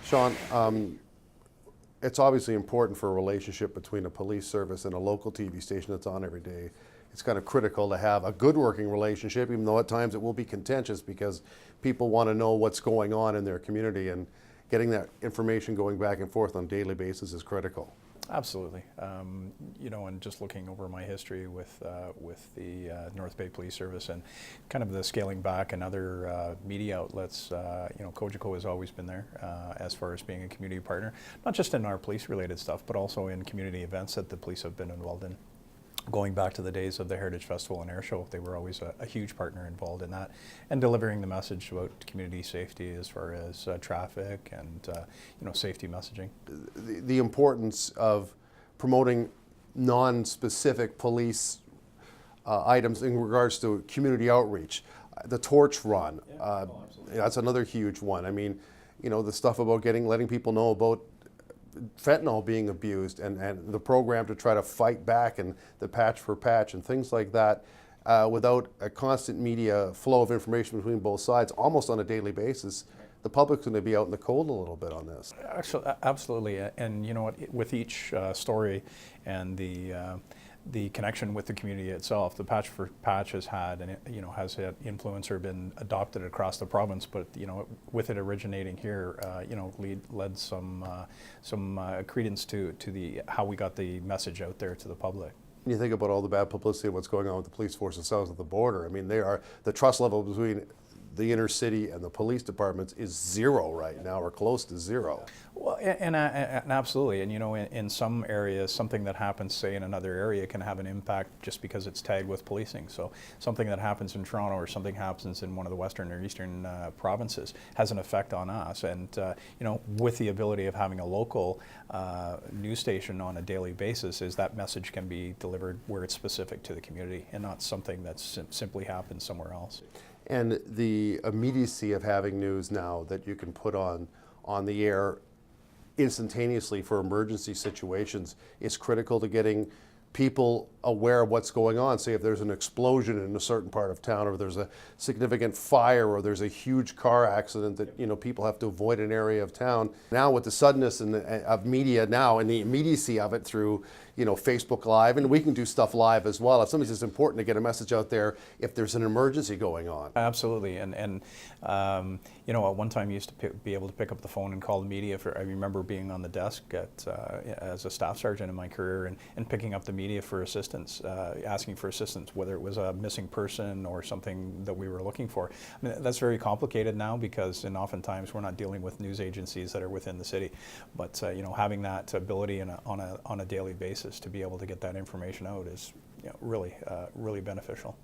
Shawn, it's obviously important for a relationship between a police service and a local TV station that's on every day. It's kind of critical to have a good working relationship, even though at times it will be contentious because people want to know what's going on in their community, and getting that information going back and forth on a daily basis is critical. Absolutely. And just looking over my history with the North Bay Police Service and kind of the scaling back and other media outlets, Cogeco has always been there as far as being a community partner, not just in our police-related stuff, but also in community events that the police have been involved in. Going back to the days of the Heritage Festival and Air Show, they were always a huge partner involved in that, and delivering the message about community safety as far as traffic and safety messaging. The importance of promoting non-specific police items in regards to community outreach, the torch run, that's another huge one. I mean, the stuff about letting people know about fentanyl being abused, and the program to try to fight back, and the patch for patch and things like that, without a constant media flow of information between both sides almost on a daily basis, the public's going to be out in the cold a little bit on this. Actually, absolutely, and you know what, with each story and the connection with the community itself, the patch for patch has had, and has had influence or been adopted across the province. But with it originating here, led some credence to how we got the message out there to the public. When you think about all the bad publicity and what's going on with the police forces south of the border, I mean, the trust level between the inner city and the police departments is zero right now, or close to zero. Well, and absolutely, and in some areas, something that happens, say in another area, can have an impact just because it's tagged with policing. So something that happens in Toronto or something happens in one of the western or eastern provinces has an effect on us. And with the ability of having a local news station on a daily basis, is that message can be delivered where it's specific to the community and not something that simply happens somewhere else. And the immediacy of having news now that you can put on the air instantaneously for emergency situations is critical to getting people aware of what's going on. Say if there's an explosion in a certain part of town, or there's a significant fire, or there's a huge car accident that people have to avoid an area of town. Now with the suddenness of media now, and the immediacy of it through Facebook Live, and we can do stuff live as well. If sometimes it's important to get a message out there if there's an emergency going on. Absolutely, and at one time you used to be able to pick up the phone and call the media. I remember being on the desk as a staff sergeant in my career and picking up the media for assistance, asking for assistance, whether it was a missing person or something that we were looking for. I mean, that's very complicated now because, and oftentimes we're not dealing with news agencies that are within the city, but having that ability on a daily basis to be able to get that information out is really beneficial.